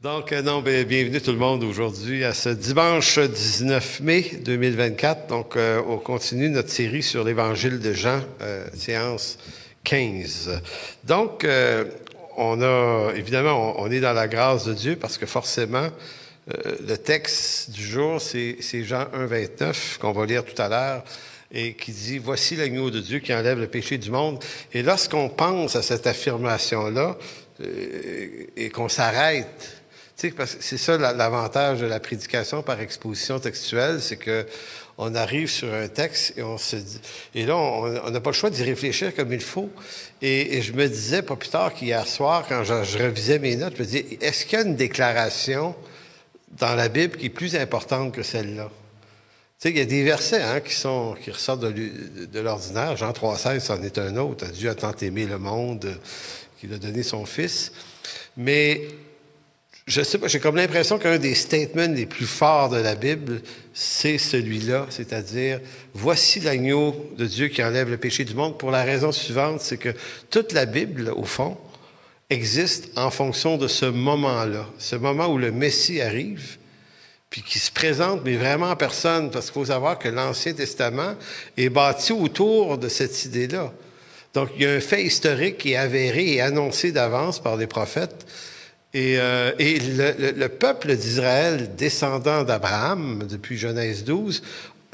Bienvenue tout le monde aujourd'hui à ce dimanche 19 mai 2024. On continue notre série sur l'Évangile de Jean, séance 15. On est dans la grâce de Dieu parce que forcément, le texte du jour, c'est Jean 1, 29, qu'on va lire tout à l'heure, et qui dit « Voici l'agneau de Dieu qui enlève le péché du monde ». Et lorsqu'on pense à cette affirmation-là, et qu'on s'arrête, tu sais, parce que c'est ça l'avantage de la prédication par exposition textuelle, c'est que on arrive sur un texte et on se dit, et là on n'a pas le choix d'y réfléchir comme il faut. Et je me disais pas plus tard qu'hier soir, quand je revisais mes notes, je me disais, est-ce qu'il y a une déclaration dans la Bible qui est plus importante que celle-là? Tu sais, il y a des versets qui ressortent de l'ordinaire. Jean 3,16, c'en est un autre. Dieu a tant aimé le monde qu'il a donné son Fils. Mais je sais pas, j'ai comme l'impression qu'un des statements les plus forts de la Bible, c'est celui-là, c'est-à-dire « Voici l'agneau de Dieu qui enlève le péché du monde », pour la raison suivante, c'est que toute la Bible, au fond, existe en fonction de ce moment-là, ce moment où le Messie arrive, puis qui se présente, mais vraiment en personne, parce qu'il faut savoir que l'Ancien Testament est bâti autour de cette idée-là. Donc, il y a un fait historique qui est avéré et annoncé d'avance par les prophètes. Et le peuple d'Israël, descendant d'Abraham, depuis Genèse 12,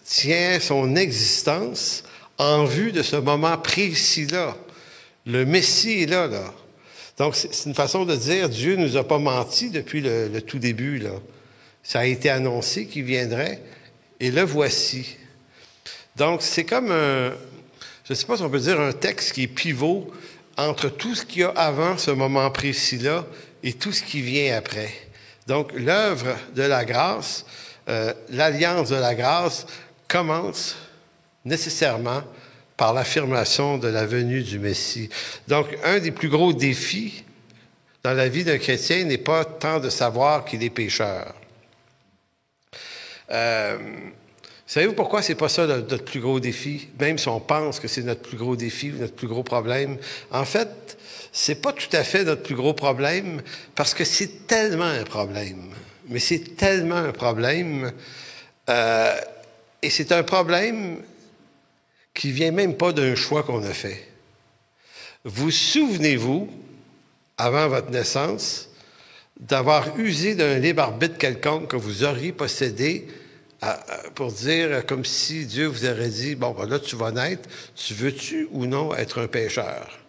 tient son existence en vue de ce moment précis-là. Le Messie est là. Donc, c'est une façon de dire, Dieu ne nous a pas menti depuis le tout début, là. Ça a été annoncé qu'il viendrait, et le voici. Donc, c'est comme je ne sais pas si on peut dire un texte qui est pivot entre tout ce qu'il y a avant ce moment précis-là et tout ce qui vient après. Donc, l'œuvre de la grâce, l'alliance de la grâce commence nécessairement par l'affirmation de la venue du Messie. Donc, un des plus gros défis dans la vie d'un chrétien n'est pas tant de savoir qu'il est pécheur. Savez-vous pourquoi c'est pas ça notre plus gros défi? Même si on pense que c'est notre plus gros défi ou notre plus gros problème. En fait, c'est pas tout à fait notre plus gros problème parce que c'est tellement un problème. Mais c'est tellement un problème. Et c'est un problème qui vient même pas d'un choix qu'on a fait. Vous souvenez-vous, avant votre naissance, d'avoir usé d'un libre arbitre quelconque que vous auriez possédé pour dire, comme si Dieu vous aurait dit, bon, ben là, tu vas naître, tu veux-tu ou non être un pécheur?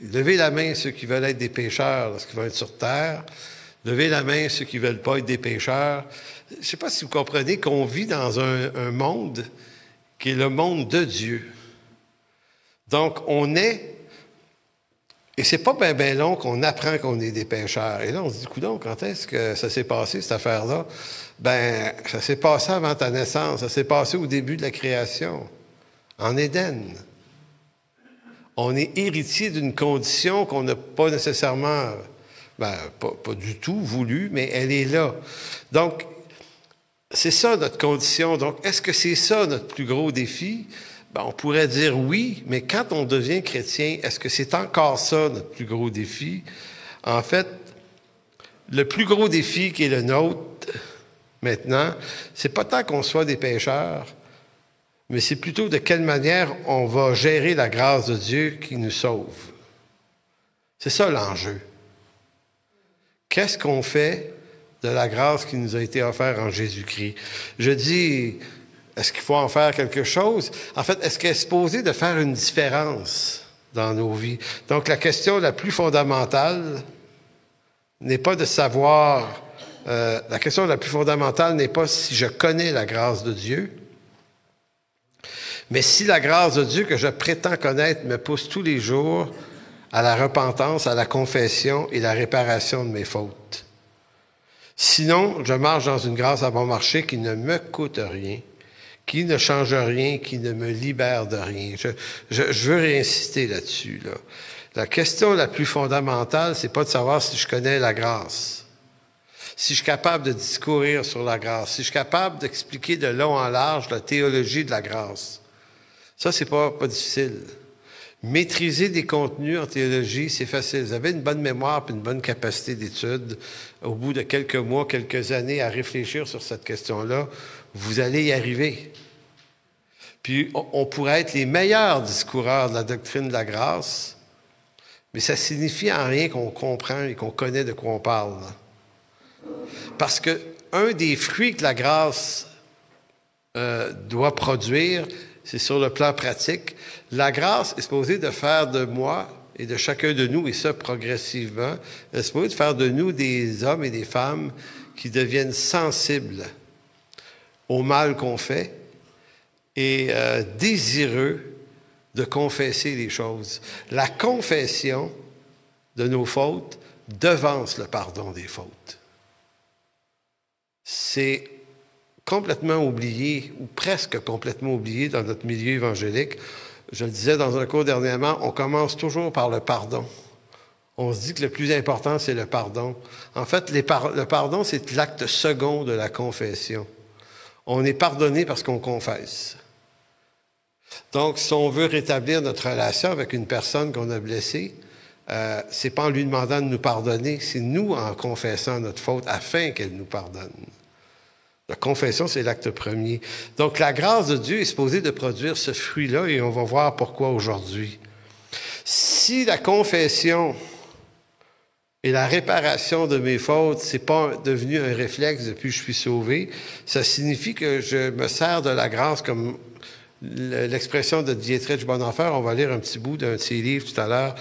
Levez la main ceux qui veulent être des pécheurs lorsqu'ils vont être sur terre. Levez la main ceux qui ne veulent pas être des pécheurs. Je ne sais pas si vous comprenez qu'on vit dans un monde qui est le monde de Dieu. Donc, on est... Et c'est pas bien long qu'on apprend qu'on est des pécheurs. Et là, on se dit, coudonc, quand est-ce que ça s'est passé, cette affaire-là? Ben, ça s'est passé avant ta naissance. Ça s'est passé au début de la création, en Éden. On est héritier d'une condition qu'on n'a pas nécessairement, pas du tout voulu, mais elle est là. Donc, c'est ça notre condition. Donc, est-ce que c'est ça notre plus gros défi? Ben, on pourrait dire oui, mais quand on devient chrétien, est-ce que c'est encore ça notre plus gros défi? En fait, le plus gros défi qui est le nôtre maintenant, c'est pas tant qu'on soit des pécheurs, mais c'est plutôt de quelle manière on va gérer la grâce de Dieu qui nous sauve. C'est ça l'enjeu. Qu'est-ce qu'on fait de la grâce qui nous a été offerte en Jésus-Christ? Je dis... Est-ce qu'il faut en faire quelque chose? En fait, est-ce qu'elle est supposée de faire une différence dans nos vies? Donc, la question la plus fondamentale n'est pas de savoir... la question la plus fondamentale n'est pas si je connais la grâce de Dieu, mais si la grâce de Dieu que je prétends connaître me pousse tous les jours à la repentance, à la confession et la réparation de mes fautes. Sinon, je marche dans une grâce à bon marché qui ne me coûte rien, qui ne change rien, qui ne me libère de rien. Je veux réinsister là-dessus. Là. La question la plus fondamentale, c'est pas de savoir si je connais la grâce, si je suis capable de discourir sur la grâce, si je suis capable d'expliquer de long en large la théologie de la grâce. Ça, c'est pas difficile. Maîtriser des contenus en théologie, c'est facile. Vous avez une bonne mémoire et une bonne capacité d'étude. Au bout de quelques mois, quelques années à réfléchir sur cette question-là, vous allez y arriver. Puis, on pourrait être les meilleurs discoureurs de la doctrine de la grâce, mais ça signifie en rien qu'on comprend et qu'on connaît de quoi on parle. Parce que un des fruits que la grâce doit produire, c'est sur le plan pratique. La grâce est supposée de faire de moi et de chacun de nous, et ça progressivement, elle est supposée de faire de nous des hommes et des femmes qui deviennent sensibles au mal qu'on fait et désireux de confesser les choses. La confession de nos fautes devance le pardon des fautes. C'est complètement oublié, ou presque complètement oublié dans notre milieu évangélique. Je le disais dans un cours dernièrement, on commence toujours par le pardon. On se dit que le plus important, c'est le pardon. En fait, le pardon, c'est l'acte second de la confession. On est pardonné parce qu'on confesse. Donc, si on veut rétablir notre relation avec une personne qu'on a blessée, c'est pas en lui demandant de nous pardonner, c'est nous en confessant notre faute afin qu'elle nous pardonne. La confession, c'est l'acte premier. Donc, la grâce de Dieu est supposée de produire ce fruit-là et on va voir pourquoi aujourd'hui. Si la confession et la réparation de mes fautes, c'est pas devenu un réflexe depuis que je suis sauvé, ça signifie que je me sers de la grâce comme l'expression de Dietrich Bonhoeffer. On va lire un petit bout d'un de ses livres tout à l'heure.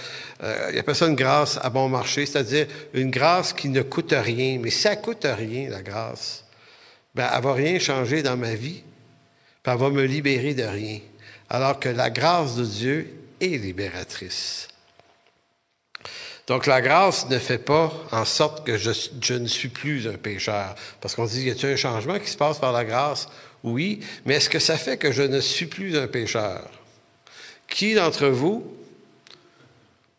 Il appelle ça une grâce à bon marché, c'est-à-dire une grâce qui ne coûte rien. Mais ça ne coûte rien, la grâce. Ben, elle ne va rien changer dans ma vie, puis elle va me libérer de rien. Alors que la grâce de Dieu est libératrice. Donc, la grâce ne fait pas en sorte que je ne suis plus un pécheur. Parce qu'on dit, y a-t-il un changement qui se passe par la grâce? Oui, mais est-ce que ça fait que je ne suis plus un pécheur? Qui d'entre vous,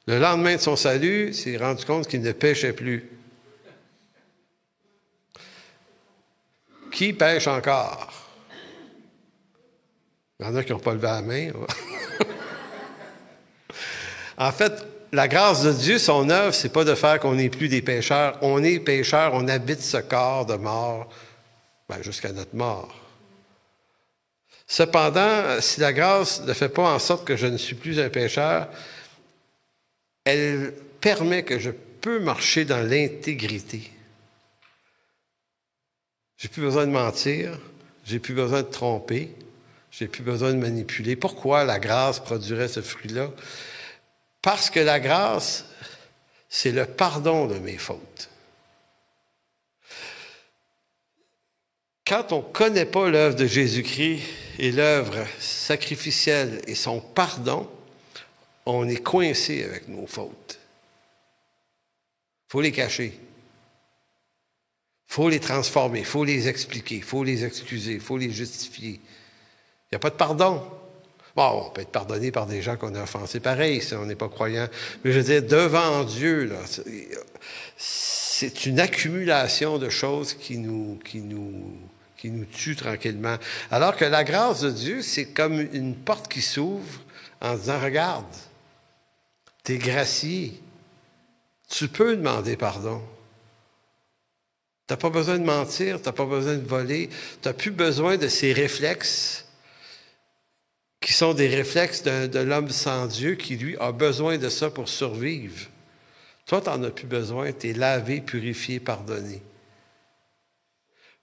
le lendemain de son salut, s'est rendu compte qu'il ne péchait plus? Qui pêche encore? Il y en a qui n'ont pas levé la main. En fait, la grâce de Dieu, son œuvre, c'est pas de faire qu'on n'est plus des pécheurs. On est pécheurs, on habite ce corps de mort jusqu'à notre mort. Cependant, si la grâce ne fait pas en sorte que je ne suis plus un pécheur, elle permet que je peux marcher dans l'intégrité. J'ai plus besoin de mentir, j'ai plus besoin de tromper, j'ai plus besoin de manipuler. Pourquoi la grâce produirait ce fruit-là? Parce que la grâce, c'est le pardon de mes fautes. Quand on ne connaît pas l'œuvre de Jésus-Christ et l'œuvre sacrificielle et son pardon, on est coincé avec nos fautes. Il faut les cacher. Il faut les transformer, il faut les expliquer, il faut les excuser, il faut les justifier. Il n'y a pas de pardon. Bon, on peut être pardonné par des gens qu'on a offensés pareil, si on n'est pas croyant. Mais je veux dire, devant Dieu, là, c'est une accumulation de choses qui nous tue tranquillement. Alors que la grâce de Dieu, c'est comme une porte qui s'ouvre en disant, regarde, t'es gracié, tu peux demander pardon. Tu n'as pas besoin de mentir, tu n'as pas besoin de voler, tu n'as plus besoin de ces réflexes qui sont des réflexes de l'homme sans Dieu qui, lui, a besoin de ça pour survivre. Toi, tu n'en as plus besoin, tu es lavé, purifié, pardonné.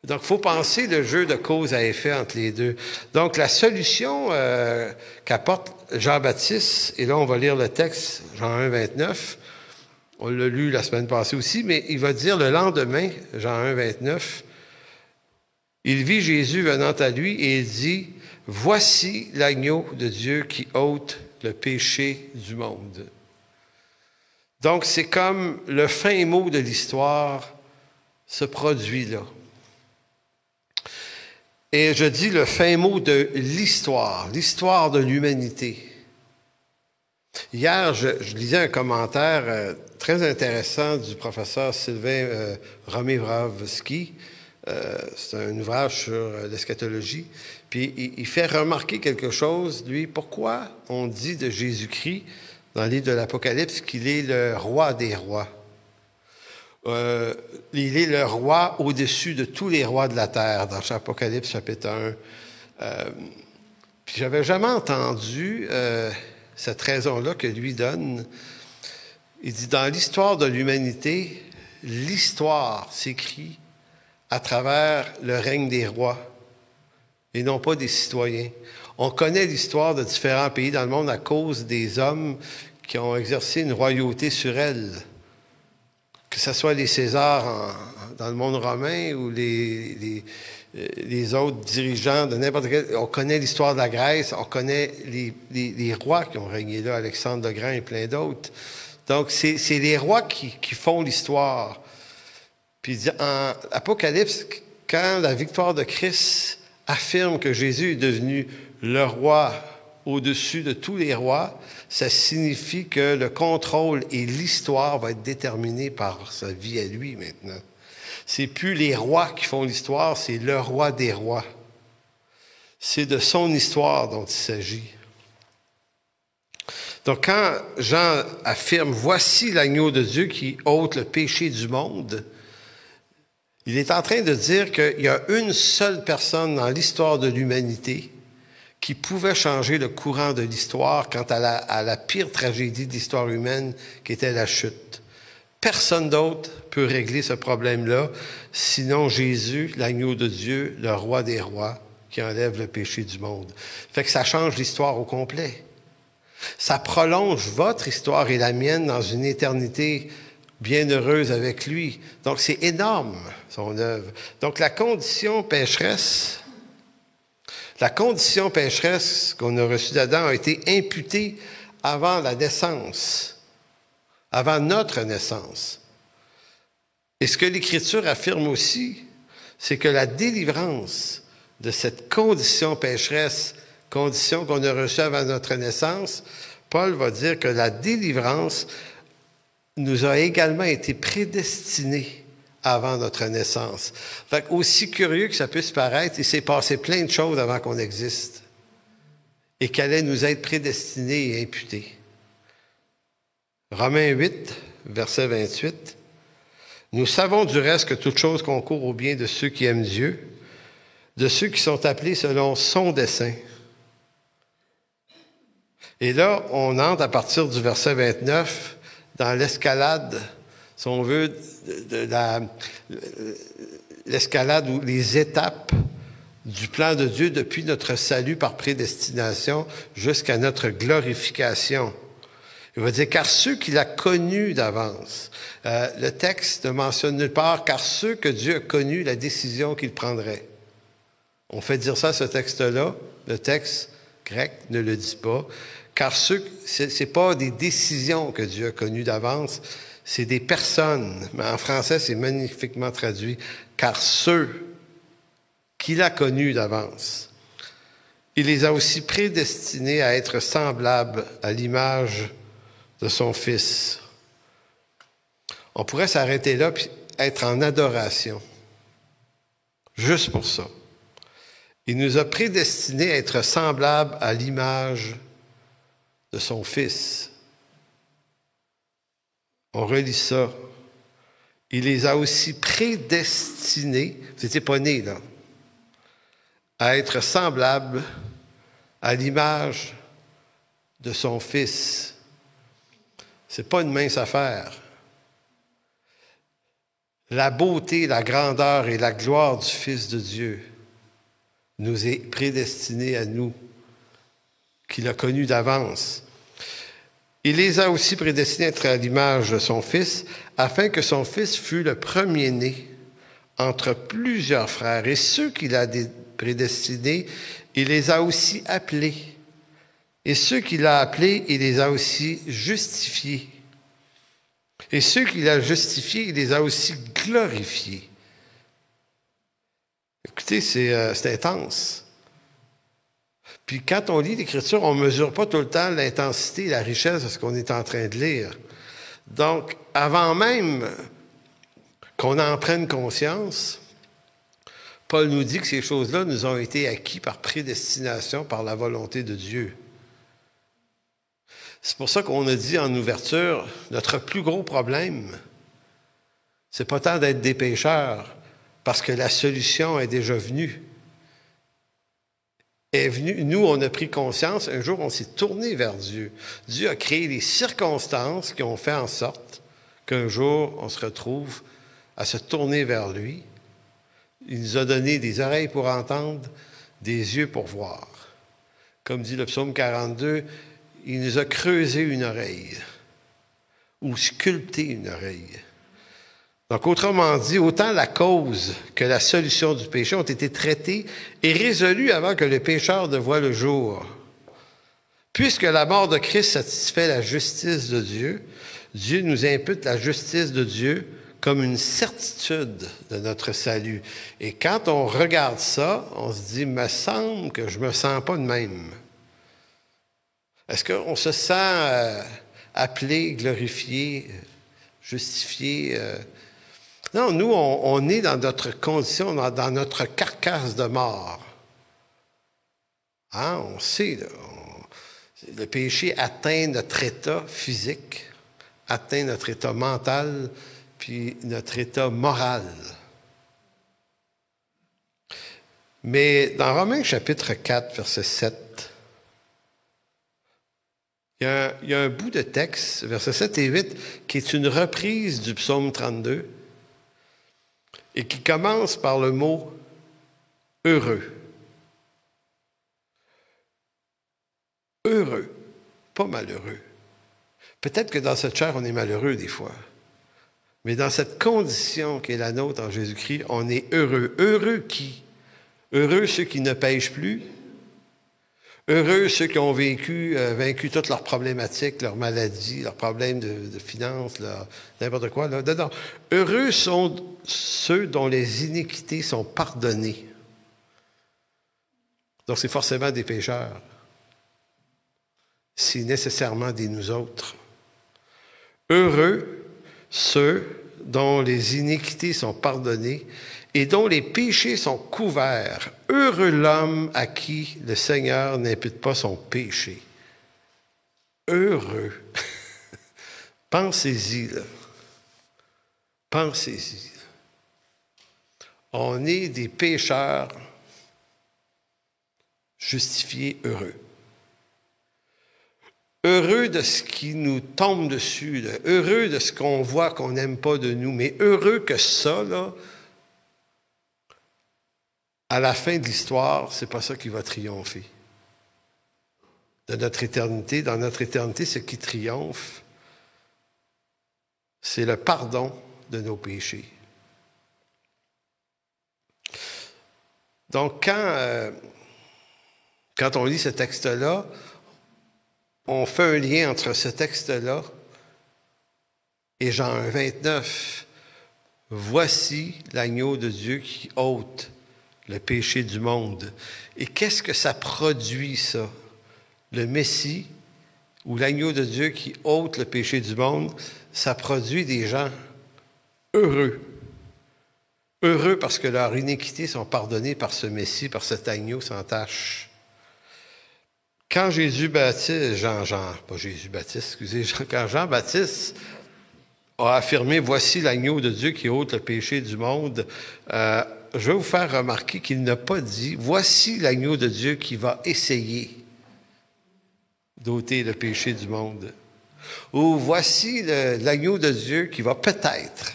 Donc, il faut penser le jeu de cause à effet entre les deux. Donc, la solution qu'apporte Jean-Baptiste, et là, on va lire le texte, Jean 1, 29, on l'a lu la semaine passée aussi, mais il va dire le lendemain, Jean 1, 29, il vit Jésus venant à lui et il dit, « Voici l'agneau de Dieu qui ôte le péché du monde. » Donc, c'est comme le fin mot de l'histoire se produit là. Et je dis le fin mot de l'histoire de l'humanité. Hier, je lisais un commentaire très intéressant du professeur Sylvain Romivravski. C'est un ouvrage sur l'eschatologie. Puis il fait remarquer quelque chose, lui. Pourquoi on dit de Jésus-Christ, dans le livre de l'Apocalypse, qu'il est le roi des rois? Il est le roi au-dessus de tous les rois de la terre, dans Apocalypse chapitre 1. Puis j'avais jamais entendu cette raison-là que lui donne. Il dit, dans l'histoire de l'humanité, l'histoire s'écrit à travers le règne des rois et non pas des citoyens. On connaît l'histoire de différents pays dans le monde à cause des hommes qui ont exercé une royauté sur elle. Que ce soit les Césars dans le monde romain ou les autres dirigeants de n'importe quel... On connaît l'histoire de la Grèce, on connaît les rois qui ont régné là, Alexandre le Grand et plein d'autres. Donc, c'est les rois qui font l'histoire. Puis en Apocalypse, quand la victoire de Christ affirme que Jésus est devenu le roi au-dessus de tous les rois, ça signifie que le contrôle et l'histoire vont être déterminés par sa vie à lui maintenant. C'est plus les rois qui font l'histoire, c'est le roi des rois. C'est de son histoire dont il s'agit. Donc quand Jean affirme « Voici l'agneau de Dieu qui ôte le péché du monde », il est en train de dire qu'il y a une seule personne dans l'histoire de l'humanité qui pouvait changer le courant de l'histoire quant à la pire tragédie de l'histoire humaine qui était la chute. Personne d'autre peut régler ce problème-là, sinon Jésus, l'agneau de Dieu, le roi des rois, qui enlève le péché du monde. Fait que ça change l'histoire au complet. Ça prolonge votre histoire et la mienne dans une éternité bienheureuse avec lui. Donc, c'est énorme, son œuvre. Donc, la condition pécheresse qu'on a reçue d'Adam a été imputée avant la naissance, avant notre naissance. Et ce que l'Écriture affirme aussi, c'est que la délivrance de cette condition pécheresse, condition qu'on a reçue avant notre naissance, Paul va dire que la délivrance nous a également été prédestinée avant notre naissance. Fait que aussi curieux que ça puisse paraître, il s'est passé plein de choses avant qu'on existe et qu'elle allait nous être prédestinée et imputée. Romains 8, verset 28. « Nous savons du reste que toute chose concourt au bien de ceux qui aiment Dieu, de ceux qui sont appelés selon son dessein. » Et là, on entre à partir du verset 29 dans l'escalade, si on veut, l'escalade ou les étapes du plan de Dieu depuis notre salut par prédestination jusqu'à notre glorification. Il va dire, car ceux qu'il a connus d'avance. Le texte ne mentionne nulle part, car ceux que Dieu a connus, la décision qu'il prendrait. On fait dire ça, ce texte-là. Le texte grec ne le dit pas. Car c'est pas des décisions que Dieu a connues d'avance, c'est des personnes. Mais en français, c'est magnifiquement traduit. Car ceux qu'il a connus d'avance, il les a aussi prédestinés à être semblables à l'image de son Fils. On pourrait s'arrêter là puis être en adoration. Juste pour ça. Il nous a prédestinés à être semblables à l'image de son Fils. On relit ça. Il les a aussi prédestinés, vous n'étiez pas nés là, à être semblables à l'image de son Fils. C'est pas une mince affaire. La beauté, la grandeur et la gloire du Fils de Dieu nous est prédestinée à nous, qu'il a connus d'avance. Il les a aussi prédestinés à être à l'image de son Fils, afin que son Fils fût le premier-né entre plusieurs frères. Et ceux qu'il a prédestinés, il les a aussi appelés. Et ceux qu'il a appelés, il les a aussi justifiés. Et ceux qu'il a justifiés, il les a aussi glorifiés. Écoutez, c'est intense. Puis quand on lit l'Écriture, on ne mesure pas tout le temps l'intensité et la richesse de ce qu'on est en train de lire. Donc, avant même qu'on en prenne conscience, Paul nous dit que ces choses-là nous ont été acquises par prédestination, par la volonté de Dieu. C'est pour ça qu'on a dit en ouverture, notre plus gros problème, c'est pas tant d'être des pécheurs, parce que la solution est déjà venue. Est venue. Nous, on a pris conscience, un jour, on s'est tourné vers Dieu. Dieu a créé les circonstances qui ont fait en sorte qu'un jour, on se retrouve à se tourner vers lui. Il nous a donné des oreilles pour entendre, des yeux pour voir. Comme dit le psaume 42, il nous a creusé une oreille ou sculpté une oreille. Donc, autrement dit, autant la cause que la solution du péché ont été traitées et résolues avant que le pécheur ne voie le jour. Puisque la mort de Christ satisfait la justice de Dieu, Dieu nous impute la justice de Dieu comme une certitude de notre salut. Et quand on regarde ça, on se dit, me semble que je me sens pas de même. Est-ce qu'on se sent appelé, glorifié, justifié? Non, nous, on est dans notre condition, dans notre carcasse de mort. Hein? On sait, là, le péché atteint notre état physique, atteint notre état mental, puis notre état moral. Mais dans Romains chapitre 4, verset 7, il y a un bout de texte, versets 7 et 8, qui est une reprise du psaume 32 et qui commence par le mot « heureux ». Heureux, pas malheureux. Peut-être que dans cette chair, on est malheureux des fois. Mais dans cette condition qui est la nôtre en Jésus-Christ, on est heureux. Heureux qui? Heureux ceux qui ne pêchent plus. Heureux ceux qui ont vaincu toutes leurs problématiques, leurs maladies, leurs problèmes de finances, n'importe quoi. Là, dedans. Heureux sont ceux dont les iniquités sont pardonnées. Donc c'est forcément des pécheurs. C'est nécessairement des nous autres. Heureux ceux dont les iniquités sont pardonnées et dont les péchés sont couverts. Heureux l'homme à qui le Seigneur n'impute pas son péché. Heureux. Pensez-y, là. Pensez-y. On est des pécheurs justifiés heureux. Heureux de ce qui nous tombe dessus, là. Heureux de ce qu'on voit qu'on n'aime pas de nous, mais heureux que ça, là, à la fin de l'histoire, c'est pas ça qui va triompher. De notre éternité, dans notre éternité, ce qui triomphe, c'est le pardon de nos péchés. Donc, quand on lit ce texte-là, on fait un lien entre ce texte-là et Jean 1, 29. Voici l'agneau de Dieu qui ôte le péché du monde. Et qu'est-ce que ça produit, ça? Le Messie, ou l'agneau de Dieu qui ôte le péché du monde, ça produit des gens heureux. Heureux parce que leurs iniquités sont pardonnées par ce Messie, par cet agneau sans tache. Quand quand Jean-Baptiste a affirmé « Voici l'agneau de Dieu qui ôte le péché du monde », je vais vous faire remarquer qu'il n'a pas dit « Voici l'agneau de Dieu qui va essayer d'ôter le péché du monde » ou « Voici l'agneau de Dieu qui va peut-être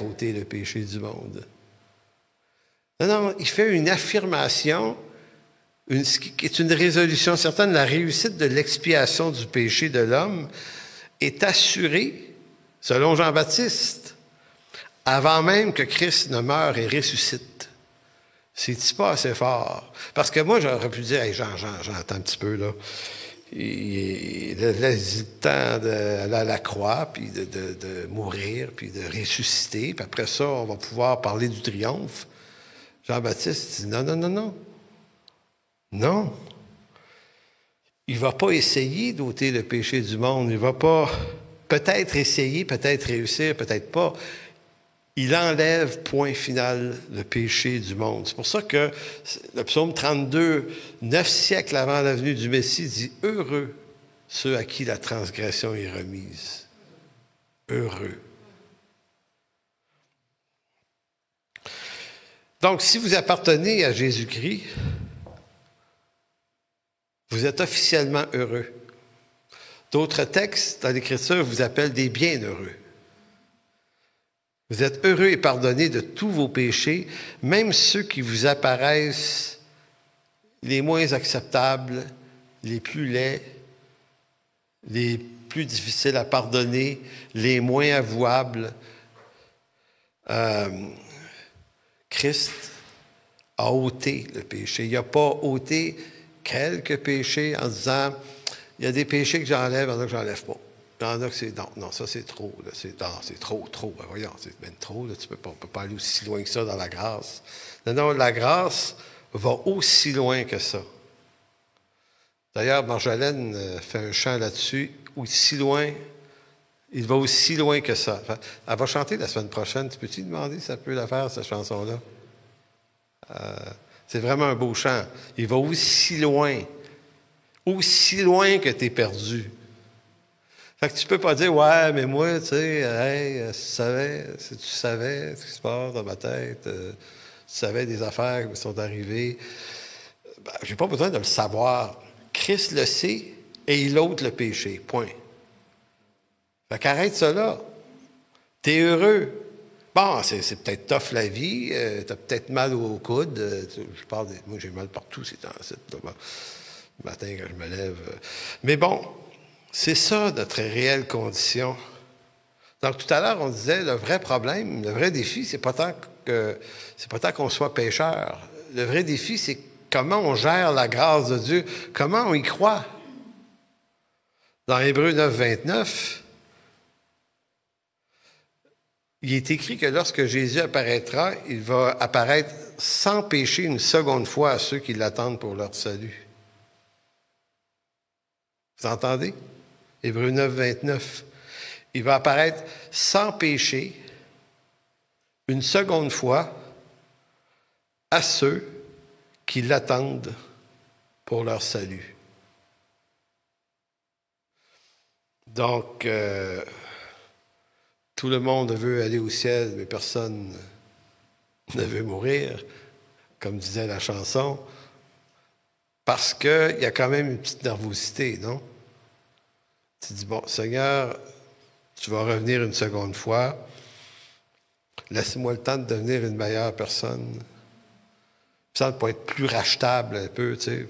ôter le péché du monde ». Non, il fait une affirmation qui est une résolution certaine. La réussite de l'expiation du péché de l'homme est assurée, selon Jean-Baptiste, avant même que Christ ne meure et ressuscite. C'est-tu pas assez fort? Parce que moi, j'aurais pu dire, hey, Jean, attends un petit peu, là. Il a le temps d'aller à la croix, puis de mourir, puis de ressusciter, puis après ça, on va pouvoir parler du triomphe. Jean-Baptiste dit, non. Non. Il ne va pas essayer d'ôter le péché du monde. Il ne va pas peut-être essayer, peut-être réussir, peut-être pas. il enlève, point final, le péché du monde. C'est pour ça que le psaume 32, 9 siècles avant la venue du Messie, dit « Heureux ceux à qui la transgression est remise. » Heureux. Donc, si vous appartenez à Jésus-Christ, vous êtes officiellement heureux. D'autres textes dans l'Écriture vous appellent des bienheureux. Vous êtes heureux et pardonnés de tous vos péchés, même ceux qui vous apparaissent les moins acceptables, les plus laids, les plus difficiles à pardonner, les moins avouables. Christ a ôté le péché. Il n'a pas ôté quelques péchés en disant « il y a des péchés que j'enlève, il y en a que je n'enlève pas. Il y en a que c'est... Non, ça c'est trop. Là. C'est trop. Ben, voyons, c'est bien trop. Là. On ne peut pas aller aussi loin que ça dans la grâce. Non, la grâce va aussi loin que ça. D'ailleurs, Marjolaine fait un chant là-dessus. Aussi loin, il va aussi loin que ça. Elle va chanter la semaine prochaine. Tu peux-tu demander si ça peut la faire, cette chanson-là? C'est vraiment un beau chant. Il va aussi loin que tu es perdu. Fait que tu peux pas dire, ouais, mais moi, tu sais, hey, si tu savais ce qui se passe dans ma tête, tu savais des affaires qui me sont arrivées, ben, j'ai pas besoin de le savoir. Christ le sait et il ôte le péché. Point. Fait qu'arrête ça là. T'es heureux. Bon, c'est peut-être tough la vie, t'as peut-être mal au coude. Moi, j'ai mal partout ces temps-ci. Le matin, quand je me lève. Mais bon, c'est ça notre réelle condition. Donc, tout à l'heure, on disait, le vrai problème, le vrai défi, c'est pas tant qu'on soit pécheur. Le vrai défi, c'est comment on gère la grâce de Dieu, comment on y croit. Dans Hébreux 9, 29, il est écrit que lorsque Jésus apparaîtra, il va apparaître sans péché une seconde fois à ceux qui l'attendent pour leur salut. Vous entendez? Hébreux 9, 29. Il va apparaître sans péché une seconde fois à ceux qui l'attendent pour leur salut. Donc, tout le monde veut aller au ciel, mais personne ne veut mourir, comme disait la chanson, parce qu'il y a quand même une petite nervosité, non? Tu dis, bon, Seigneur, tu vas revenir une seconde fois, laisse-moi le temps de devenir une meilleure personne. Ça peut être plus rachetable un peu, tu sais.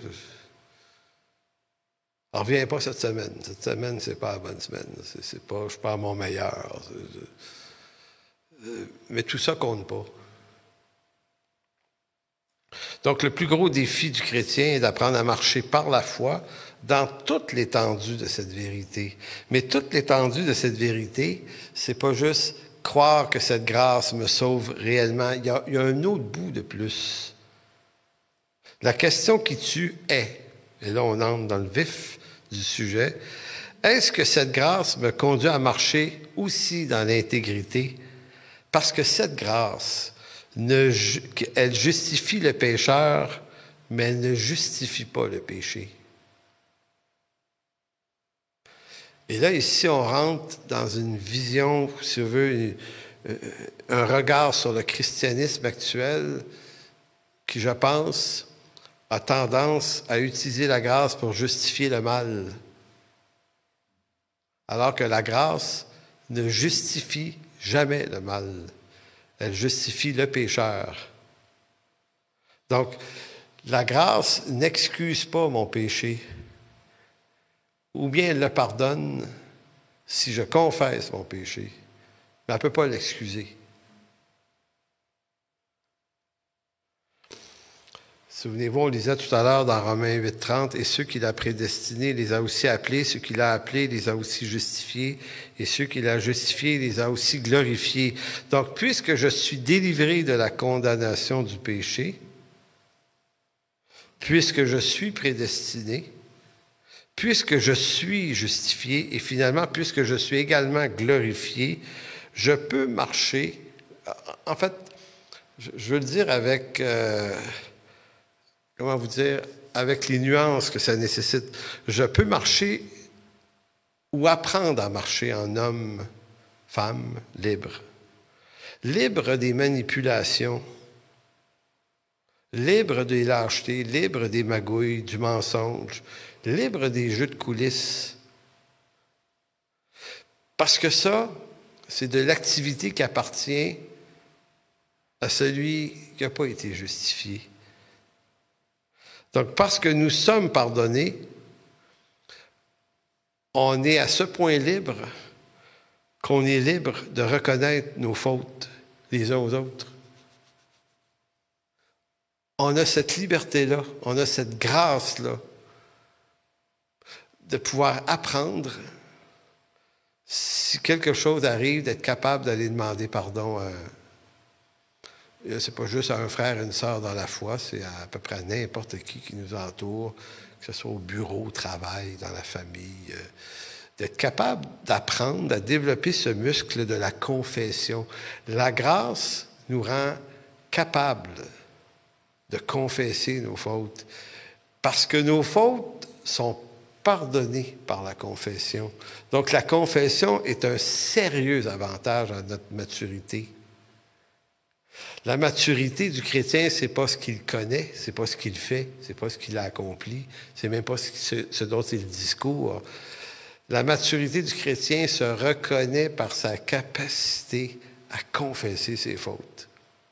Alors, reviens pas cette semaine. Cette semaine, c'est pas la bonne semaine. Je suis pas à mon meilleur. Mais tout ça compte pas. Donc, le plus gros défi du chrétien est d'apprendre à marcher par la foi dans toute l'étendue de cette vérité. Mais toute l'étendue de cette vérité, c'est pas juste croire que cette grâce me sauve réellement. Il y a un autre bout de plus. La question qui tue est, et là on entre dans le vif du sujet, est-ce que cette grâce me conduit à marcher aussi dans l'intégrité? Parce que cette grâce, elle justifie le pécheur, mais elle ne justifie pas le péché. Et là, ici, on rentre dans une vision, si on veut, un regard sur le christianisme actuel qui, je pense, a tendance à utiliser la grâce pour justifier le mal, alors que la grâce ne justifie jamais le mal. Elle justifie le pécheur. Donc, la grâce n'excuse pas mon péché, ou bien elle le pardonne si je confesse mon péché, mais elle ne peut pas l'excuser. Souvenez-vous, on lisait tout à l'heure dans Romains 8, 30, « Et ceux qu'il a prédestinés les a aussi appelés, ceux qu'il a appelés les a aussi justifiés, et ceux qu'il a justifiés les a aussi glorifiés. » Donc, puisque je suis délivré de la condamnation du péché, puisque je suis prédestiné, puisque je suis justifié, et finalement, puisque je suis également glorifié, je peux marcher En fait, je veux le dire avec, comment vous dire, avec les nuances que ça nécessite. Je peux marcher ou apprendre à marcher en homme, femme, libre. Libre des manipulations, libre des lâchetés, libre des magouilles, du mensonge, libre des jeux de coulisses. Parce que ça, c'est de l'activité qui appartient à celui qui n'a pas été justifié. Donc, parce que nous sommes pardonnés, on est à ce point libre qu'on est libre de reconnaître nos fautes les uns aux autres. On a cette liberté-là, on a cette grâce-là de pouvoir apprendre, si quelque chose arrive, d'être capable d'aller demander pardon à... C'est pas juste à un frère et une sœur dans la foi, c'est à peu près à n'importe qui nous entoure, que ce soit au bureau, au travail, dans la famille, d'être capable d'apprendre à développer ce muscle de la confession. La grâce nous rend capables de confesser nos fautes, parce que nos fautes sont pardonnées par la confession. Donc la confession est un sérieux avantage à notre maturité. La maturité du chrétien, c'est pas ce qu'il connaît, c'est pas ce qu'il fait, c'est pas ce qu'il a accompli, c'est même pas ce dont il discours. La maturité du chrétien se reconnaît par sa capacité à confesser ses fautes.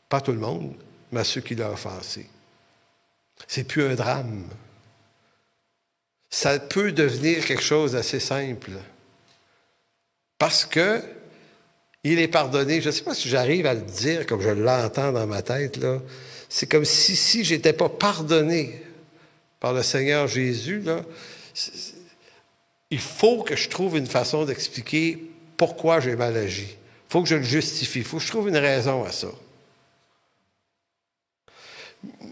Pas tout le monde, mais à ceux qui l'ont offensé. C'est plus un drame. Ça peut devenir quelque chose d'assez simple. Parce que il est pardonné. Je ne sais pas si j'arrive à le dire comme je l'entends dans ma tête, là. C'est comme si je n'étais pas pardonné par le Seigneur Jésus, là, il faut que je trouve une façon d'expliquer pourquoi j'ai mal agi. Il faut que je le justifie. Il faut que je trouve une raison à ça.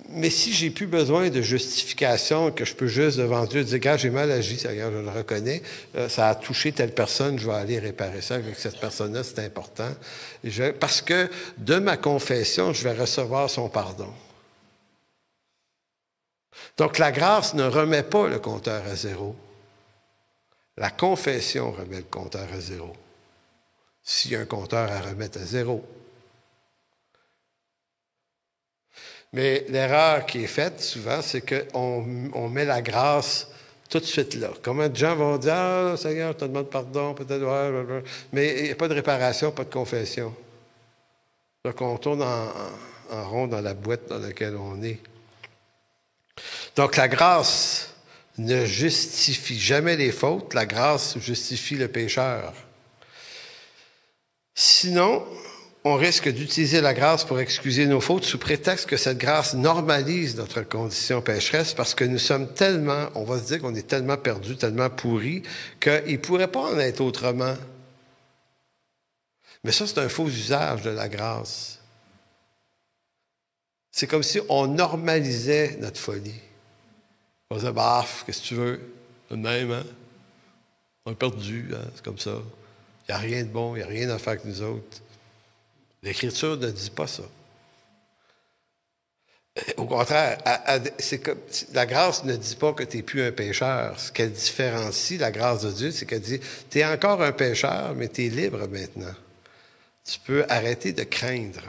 Mais si j'ai plus besoin de justification, que je peux juste devant Dieu dire, gars, j'ai mal agi, Seigneur, je le reconnais, ça a touché telle personne, je vais aller réparer ça avec cette personne-là, c'est important. Parce que de ma confession, je vais recevoir son pardon. Donc la grâce ne remet pas le compteur à zéro. La confession remet le compteur à zéro. S'il y a un compteur à remettre à zéro. Mais l'erreur qui est faite souvent, c'est qu'on met la grâce tout de suite là. Comment de gens vont dire « Ah, Seigneur, je te demande pardon, peut-être... Ouais. » Mais il n'y a pas de réparation, pas de confession. Donc on tourne en rond dans la boîte dans laquelle on est. Donc la grâce ne justifie jamais les fautes, la grâce justifie le pécheur. Sinon, on risque d'utiliser la grâce pour excuser nos fautes sous prétexte que cette grâce normalise notre condition pécheresse parce que nous sommes tellement, on va se dire qu'on est tellement perdus, tellement pourris, qu'il ne pourrait pas en être autrement. Mais ça, c'est un faux usage de la grâce. C'est comme si on normalisait notre folie. On disait, baf, qu'est-ce que tu veux? C'est le même, hein? On est perdu, hein? C'est comme ça. Il n'y a rien de bon, il n'y a rien à faire avec nous autres. L'Écriture ne dit pas ça. Au contraire, la grâce ne dit pas que tu n'es plus un pécheur. Ce qu'elle différencie, la grâce de Dieu, c'est qu'elle dit, tu es encore un pécheur, mais tu es libre maintenant. Tu peux arrêter de craindre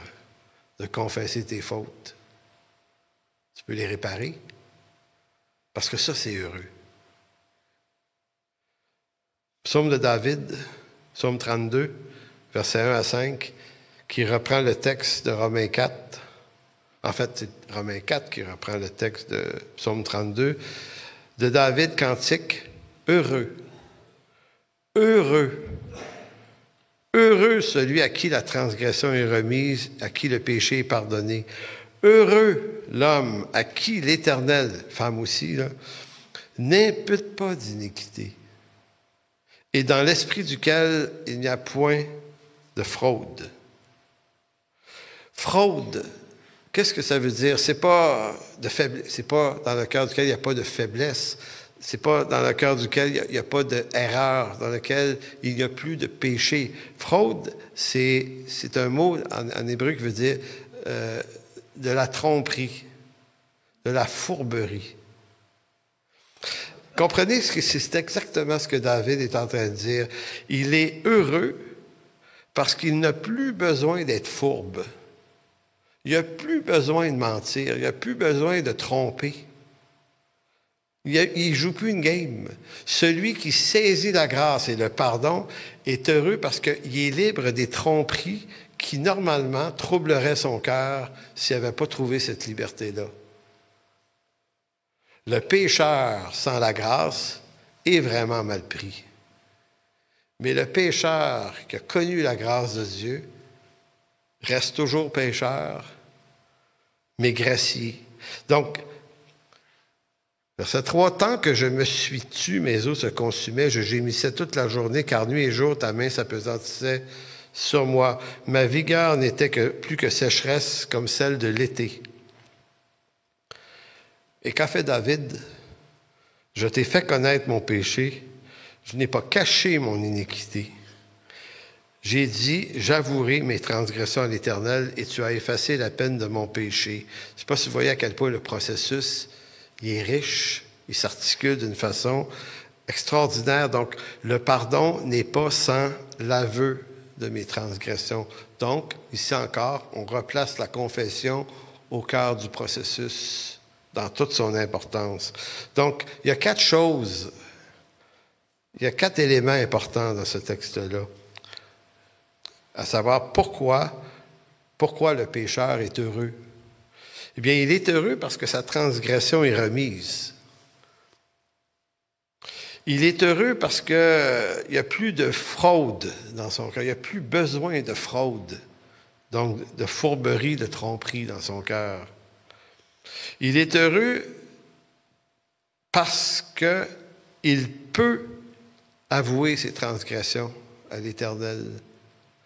de confesser tes fautes. Tu peux les réparer. Parce que ça, c'est heureux. Psaume de David, psaume 32, versets 1 à 5, qui reprend le texte de Romains 4. En fait, c'est Romains 4 qui reprend le texte de psaume 32. De David, cantique, heureux. Heureux. Heureux celui à qui la transgression est remise, à qui le péché est pardonné. Heureux l'homme à qui l'Éternel, femme aussi, là, n'impute pas d'iniquité, et dans l'esprit duquel il n'y a point de fraude. Fraude, qu'est-ce que ça veut dire? C'est pas de faiblesse, c'est pas dans le cœur duquel il n'y a pas de faiblesse. C'est pas dans le cœur duquel il n'y a pas d'erreur, dans lequel il n'y a plus de péché. Fraude, c'est un mot en hébreu qui veut dire de la tromperie, de la fourberie. Comprenez que c'est exactement ce que David est en train de dire. Il est heureux parce qu'il n'a plus besoin d'être fourbe. Il n'a plus besoin de mentir. Il n'a plus besoin de tromper. Il ne joue plus une game. Celui qui saisit la grâce et le pardon est heureux parce qu'il est libre des tromperies qui, normalement, troubleraient son cœur s'il n'avait pas trouvé cette liberté-là. Le pécheur sans la grâce est vraiment mal pris. Mais le pécheur qui a connu la grâce de Dieu reste toujours pécheur, mais gracié. Donc, verset 3, « Tant que je me suis tu, mes os se consumaient, je gémissais toute la journée, car nuit et jour, ta main s'appesantissait sur moi. Ma vigueur n'était plus que sécheresse, comme celle de l'été. » Et qu'a fait David? « Je t'ai fait connaître mon péché, je n'ai pas caché mon iniquité. J'ai dit, j'avouerai mes transgressions à l'Éternel, et tu as effacé la peine de mon péché. » Je ne sais pas si vous voyez à quel point le processus il est riche, il s'articule d'une façon extraordinaire. Donc, le pardon n'est pas sans l'aveu de mes transgressions. Donc, ici encore, on replace la confession au cœur du processus, dans toute son importance. Donc, il y a 4 choses, il y a 4 éléments importants dans ce texte-là, à savoir pourquoi le pécheur est heureux. Eh bien, il est heureux parce que sa transgression est remise. Il est heureux parce qu'il n'y a plus de fraude dans son cœur. Il n'y a plus besoin de fraude, donc de fourberie, de tromperie dans son cœur. Il est heureux parce qu'il peut avouer ses transgressions à l'Éternel.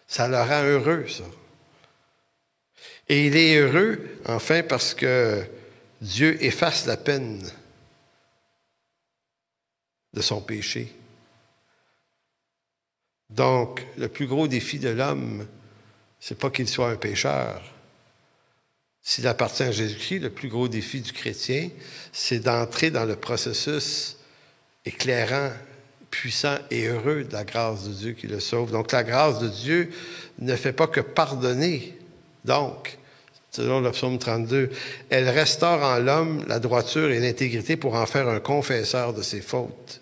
Ça le rend heureux, ça. Et il est heureux, enfin, parce que Dieu efface la peine de son péché. Donc, le plus gros défi de l'homme, c'est pas qu'il soit un pécheur. S'il appartient à Jésus-Christ, le plus gros défi du chrétien, c'est d'entrer dans le processus éclairant, puissant et heureux de la grâce de Dieu qui le sauve. Donc, la grâce de Dieu ne fait pas que pardonner. Donc, selon le psaume 32, elle restaure en l'homme la droiture et l'intégrité pour en faire un confesseur de ses fautes.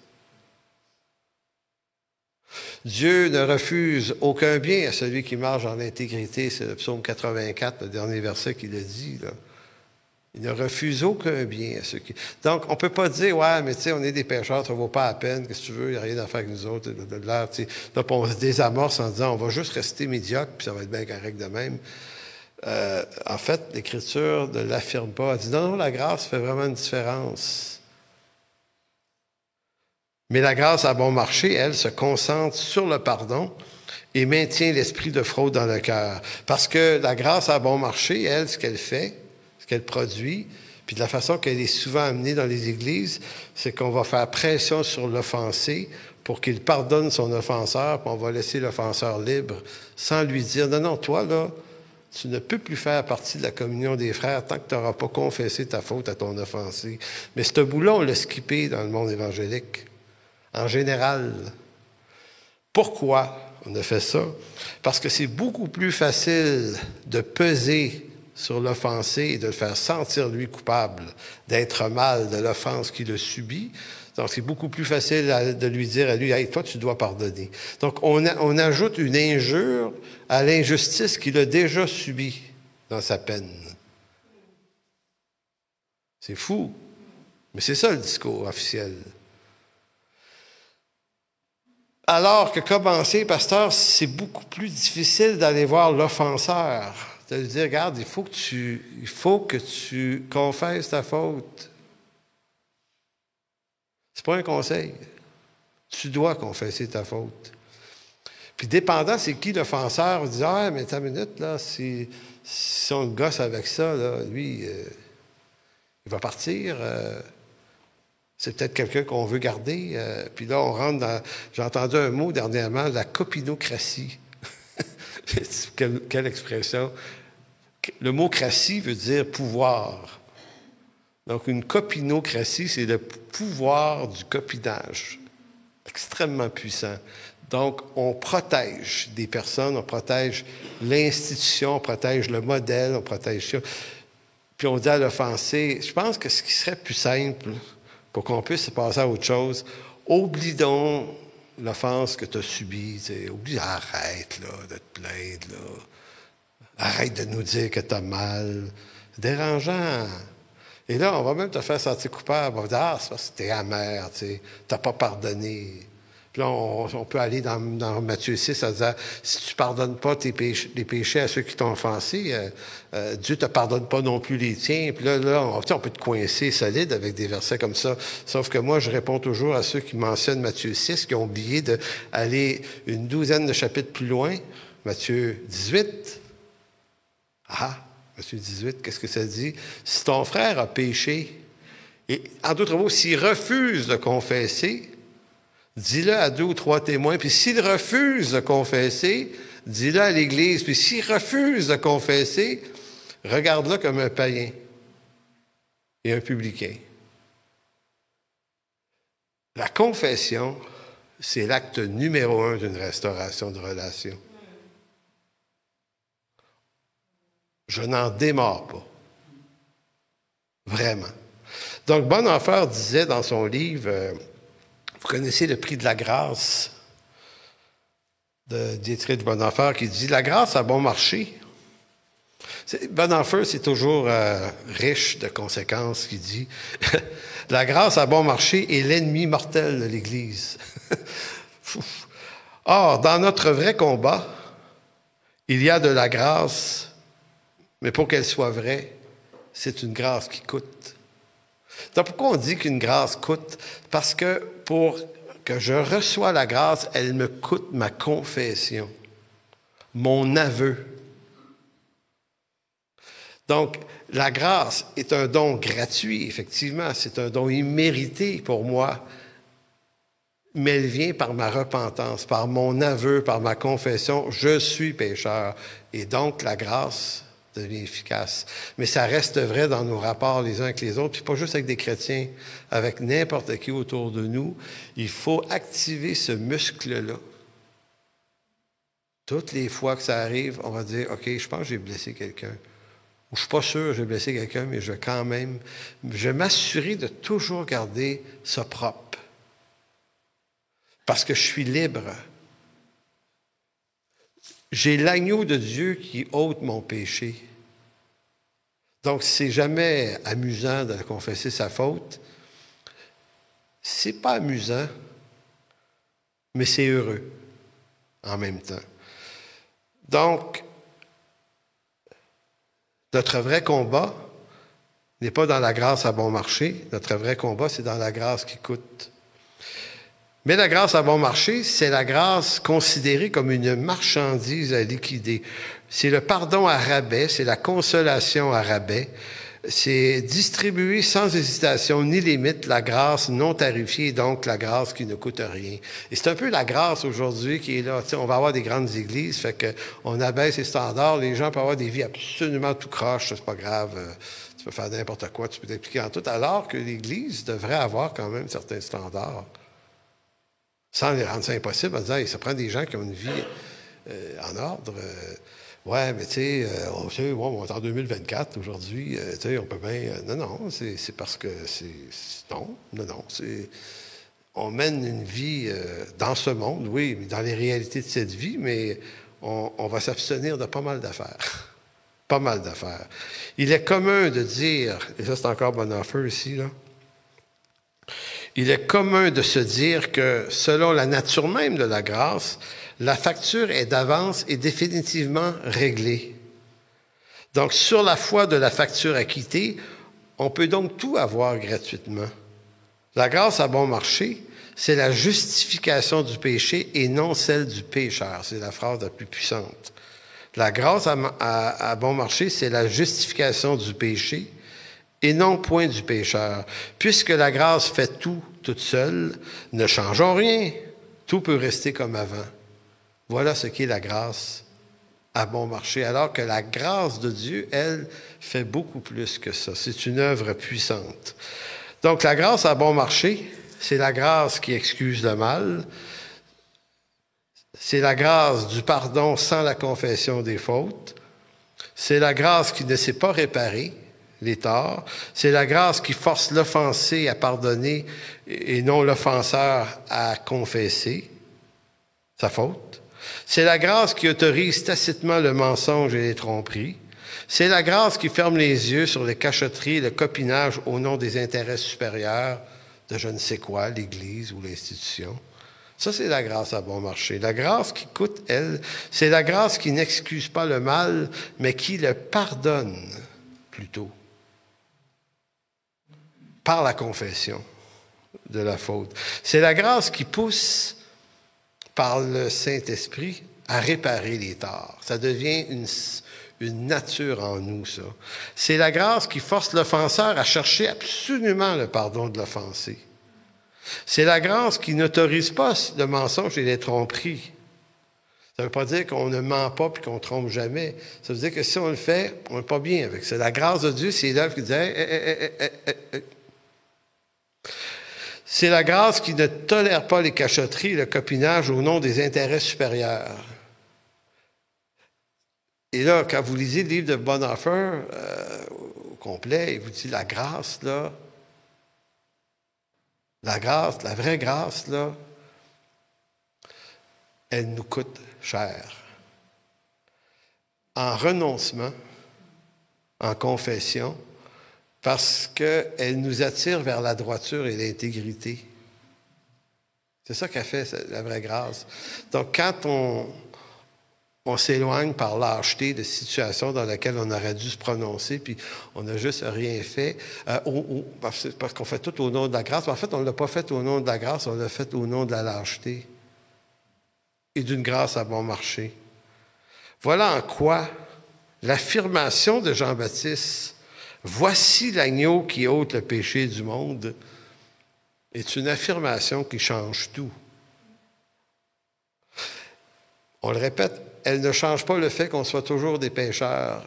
Dieu ne refuse aucun bien à celui qui marche dans l'intégrité. C'est le psaume 84, le dernier verset qui le dit, là. Il ne refuse aucun bien à ceux qui... Donc, on ne peut pas dire, ouais, mais tu sais, on est des pécheurs, ça ne vaut pas la peine, qu'est-ce que tu veux, il n'y a rien à faire avec nous autres. Là, on se désamorce en disant, on va juste rester médiocre, puis ça va être bien correct de même. En fait, l'Écriture ne l'affirme pas. Elle dit, non, la grâce fait vraiment une différence. Mais la grâce à bon marché, elle, se concentre sur le pardon et maintient l'esprit de fraude dans le cœur. Parce que la grâce à bon marché, elle, ce qu'elle fait, ce qu'elle produit, puis de la façon qu'elle est souvent amenée dans les églises, c'est qu'on va faire pression sur l'offensé pour qu'il pardonne son offenseur, puis on va laisser l'offenseur libre, sans lui dire, non, non, toi, là, tu ne peux plus faire partie de la communion des frères tant que tu n'auras pas confessé ta faute à ton offensé. Mais ce bout-là, on l'a skippé dans le monde évangélique. En général. Pourquoi on a fait ça? Parce que c'est beaucoup plus facile de peser sur l'offensé et de le faire sentir lui coupable, d'être mal de l'offense qu'il a subie. Donc, c'est beaucoup plus facile de lui dire à lui, « Hey, toi, tu dois pardonner. » Donc, on ajoute une injure à l'injustice qu'il a déjà subie dans sa peine. C'est fou. Mais c'est ça le discours officiel. Alors que commencer, pasteur, c'est beaucoup plus difficile d'aller voir l'offenseur, de lui dire, regarde, il faut que tu confesses ta faute. C'est pas un conseil. Tu dois confesser ta faute. Puis dépendant, c'est qui l'offenseur, dit, ah, mais ta minute, là, si on gosse avec ça, là, lui, il va partir. C'est peut-être quelqu'un qu'on veut garder. Puis là, on rentre dans... J'ai entendu un mot dernièrement, la copinocratie. Quelle expression. Le mot cratie veut dire pouvoir. Donc, une copinocratie, c'est le pouvoir du copinage. Extrêmement puissant. Donc, on protège des personnes, on protège l'institution, on protège le modèle, on protège ça. Puis on dit à l'offensé, je pense que ce qui serait plus simple pour qu'on puisse passer à autre chose, oublie donc l'offense que tu as subie. Oublie, arrête là, de te plaindre. Là. Arrête de nous dire que tu as mal. C'est dérangeant. Et là, on va même te faire sentir coupable. On va dire, c'est parce que t'es amer, tu n'as pas pardonné. Puis là, on peut aller dans Matthieu 6 en disant, si tu ne pardonnes pas les péchés à ceux qui t'ont offensé, Dieu ne te pardonne pas non plus les tiens. Puis là on peut te coincer solide avec des versets comme ça. Sauf que moi, je réponds toujours à ceux qui mentionnent Matthieu 6, qui ont oublié d'aller une douzaine de chapitres plus loin. Matthieu 18. Matthieu 18, qu'est-ce que ça dit? Si ton frère a péché, et en d'autres mots, s'il refuse de confesser, dis-le à 2 ou 3 témoins, puis s'il refuse de confesser, dis-le à l'Église, puis s'il refuse de confesser, regarde-le comme un païen et un publicain. La confession, c'est l'acte numéro 1 d'une restauration de relation. Je n'en démords pas. Vraiment. Donc, Bonhoeffer disait dans son livre... Vous connaissez le prix de la grâce de Dietrich Bonhoeffer qui dit « La grâce a bon marché ». Bonhoeffer, c'est toujours riche de conséquences, qui dit « La grâce a bon marché est l'ennemi mortel de l'Église. » Or, dans notre vrai combat, il y a de la grâce, mais pour qu'elle soit vraie, c'est une grâce qui coûte. Donc, pourquoi on dit qu'une grâce coûte? Parce que pour que je reçoive la grâce, elle me coûte ma confession, mon aveu. Donc, la grâce est un don gratuit, effectivement, c'est un don immérité pour moi, mais elle vient par ma repentance, par mon aveu, par ma confession. Je suis pécheur, et donc la grâce devient efficace. Mais ça reste vrai dans nos rapports les uns avec les autres, puis pas juste avec des chrétiens, avec n'importe qui autour de nous. Il faut activer ce muscle-là. Toutes les fois que ça arrive, on va dire, OK, je pense que j'ai blessé quelqu'un. Ou je ne suis pas sûr que j'ai blessé quelqu'un, mais je vais m'assurer de toujours garder ça propre. Parce que je suis libre. J'ai l'agneau de Dieu qui ôte mon péché. Donc, c'est jamais amusant de confesser sa faute. C'est pas amusant, mais c'est heureux en même temps. Donc, notre vrai combat n'est pas dans la grâce à bon marché. Notre vrai combat, c'est dans la grâce qui coûte. Mais la grâce à bon marché, c'est la grâce considérée comme une marchandise à liquider. C'est le pardon à rabais, c'est la consolation à rabais. C'est distribuer sans hésitation ni limite la grâce non tarifiée, donc la grâce qui ne coûte rien. Et c'est un peu la grâce aujourd'hui qui est là. Tu sais, on va avoir des grandes églises, fait qu'on abaisse les standards, les gens peuvent avoir des vies absolument tout croche, c'est pas grave, tu peux faire n'importe quoi, tu peux t'impliquer en tout, alors que l'Église devrait avoir quand même certains standards. Sans les rendre ça impossible, en disant, ça prend des gens qui ont une vie en ordre. Ouais, mais tu sais, on est en 2024 aujourd'hui, tu sais, on peut bien... non, c'est parce que non, on mène une vie dans ce monde, oui, mais dans les réalités de cette vie, mais on va s'abstenir de pas mal d'affaires. Pas mal d'affaires. Il est commun de dire, et ça c'est encore Bonhoeffer ici, là, il est commun de se dire que, selon la nature même de la grâce, la facture est d'avance et définitivement réglée. Donc, sur la foi de la facture acquittée, on peut donc tout avoir gratuitement. La grâce à bon marché, c'est la justification du péché et non celle du pécheur. C'est la phrase la plus puissante. La grâce à bon marché, c'est la justification du péché et non point du pécheur. Puisque la grâce fait tout toute seule, ne changeons rien. Tout peut rester comme avant. Voilà ce qu'est la grâce à bon marché, alors que la grâce de Dieu, elle, fait beaucoup plus que ça. C'est une œuvre puissante. Donc, la grâce à bon marché, c'est la grâce qui excuse le mal. C'est la grâce du pardon sans la confession des fautes. C'est la grâce qui ne sait pas réparer les torts. C'est la grâce qui force l'offensé à pardonner et non l'offenseur à confesser sa faute. C'est la grâce qui autorise tacitement le mensonge et les tromperies. C'est la grâce qui ferme les yeux sur les cachotteries et le copinage au nom des intérêts supérieurs de je ne sais quoi, l'Église ou l'institution. Ça, c'est la grâce à bon marché. La grâce qui coûte, elle, c'est la grâce qui n'excuse pas le mal, mais qui le pardonne plutôt par la confession de la faute. C'est la grâce qui pousse par le Saint-Esprit à réparer les torts. Ça devient une nature en nous, ça. C'est la grâce qui force l'offenseur à chercher absolument le pardon de l'offensé. C'est la grâce qui n'autorise pas le mensonge et les tromperies. Ça ne veut pas dire qu'on ne ment pas et qu'on ne trompe jamais. Ça veut dire que si on le fait, on n'est pas bien avec ça. La grâce de Dieu, c'est l'œuvre qui dit C'est la grâce qui ne tolère pas les cachotteries et le copinage au nom des intérêts supérieurs. Et là, quand vous lisez le livre de Bonhoeffer au complet, il vous dit la grâce, là, la grâce, la vraie grâce, là, elle nous coûte cher. En renoncement, en confession, parce qu'elle nous attire vers la droiture et l'intégrité. C'est ça qu'a fait la vraie grâce. Donc, quand on s'éloigne par lâcheté de situations dans lesquelles on aurait dû se prononcer, puis on n'a juste rien fait, parce qu'on fait tout au nom de la grâce. Mais en fait, on ne l'a pas fait au nom de la grâce, on l'a fait au nom de la lâcheté et d'une grâce à bon marché. Voilà en quoi l'affirmation de Jean-Baptiste « Voici l'agneau qui ôte le péché du monde » est une affirmation qui change tout. On le répète, elle ne change pas le fait qu'on soit toujours des pécheurs,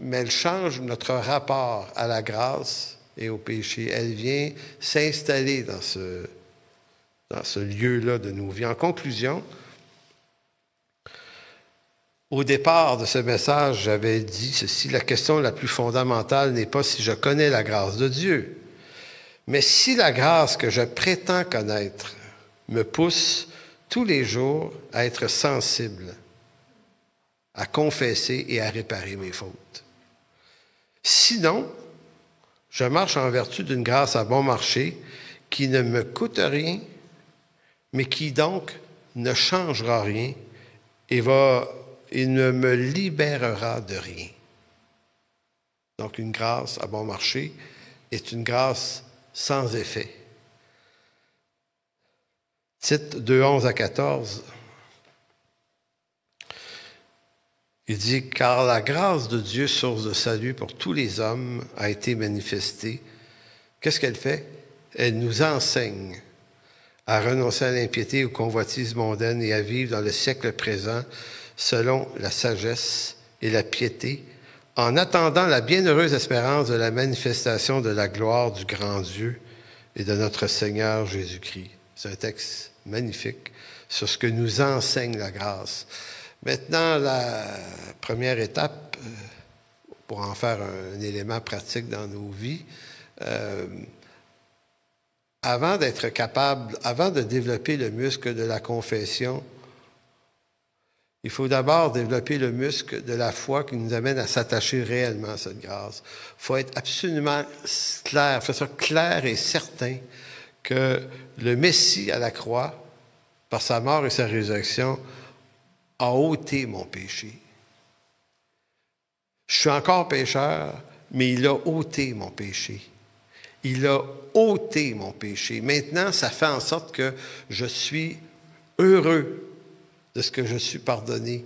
mais elle change notre rapport à la grâce et au péché. Elle vient s'installer dans ce lieu-là de nos vies. En conclusion, au départ de ce message, j'avais dit ceci, la question la plus fondamentale n'est pas si je connais la grâce de Dieu, mais si la grâce que je prétends connaître me pousse tous les jours à être sensible, à confesser et à réparer mes fautes. Sinon, je marche en vertu d'une grâce à bon marché qui ne me coûte rien, mais qui donc ne changera rien et ne me libérera de rien. Donc, une grâce à bon marché est une grâce sans effet. Tite 2, 11 à 14. Il dit « Car la grâce de Dieu, source de salut pour tous les hommes, a été manifestée. » Qu'est-ce qu'elle fait? Elle nous enseigne à renoncer à l'impiété, aux convoitises mondaines et à vivre dans le siècle présent selon la sagesse et la piété, en attendant la bienheureuse espérance de la manifestation de la gloire du grand Dieu et de notre Seigneur Jésus-Christ. C'est un texte magnifique sur ce que nous enseigne la grâce. Maintenant, la première étape, pour en faire un élément pratique dans nos vies, avant d'être capable, avant de développer le muscle de la confession, il faut d'abord développer le muscle de la foi qui nous amène à s'attacher réellement à cette grâce. Il faut être absolument clair, faire ça clair et certain que le Messie à la croix, par sa mort et sa résurrection, a ôté mon péché. Je suis encore pécheur, mais il a ôté mon péché. Il a ôté mon péché. Maintenant, ça fait en sorte que je suis heureux de ce que je suis pardonné.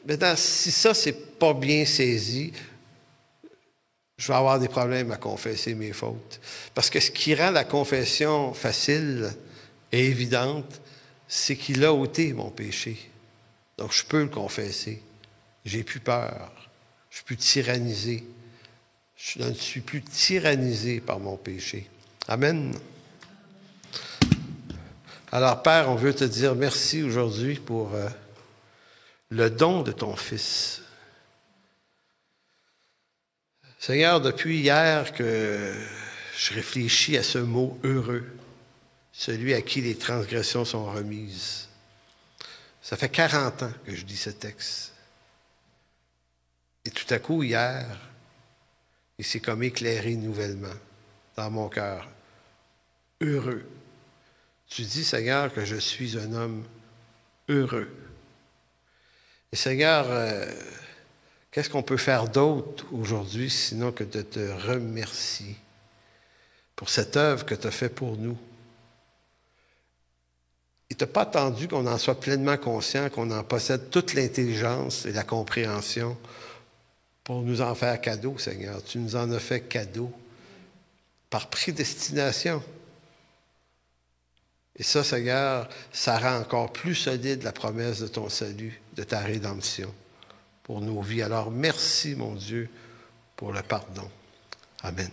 Maintenant, si ça, c'est pas bien saisi, je vais avoir des problèmes à confesser mes fautes. Parce que ce qui rend la confession facile et évidente, c'est qu'il a ôté mon péché. Donc, je peux le confesser. J'ai plus peur. Je suis plus tyrannisé. Je ne suis plus tyrannisé par mon péché. Amen. Alors, Père, on veut te dire merci aujourd'hui pour le don de ton Fils. Seigneur, depuis hier que je réfléchis à ce mot « heureux », celui à qui les transgressions sont remises. Ça fait 40 ans que je dis ce texte. Et tout à coup, hier, il s'est comme éclairé nouvellement dans mon cœur. Heureux. Tu dis, Seigneur, que je suis un homme heureux. Et Seigneur, qu'est-ce qu'on peut faire d'autre aujourd'hui sinon que de te remercier pour cette œuvre que tu as faite pour nous? Il ne t'a pas attendu qu'on en soit pleinement conscient, qu'on en possède toute l'intelligence et la compréhension pour nous en faire cadeau, Seigneur. Tu nous en as fait cadeau par prédestination. Et ça, Seigneur, ça rend encore plus solide la promesse de ton salut, de ta rédemption pour nos vies. Alors, merci, mon Dieu, pour le pardon. Amen.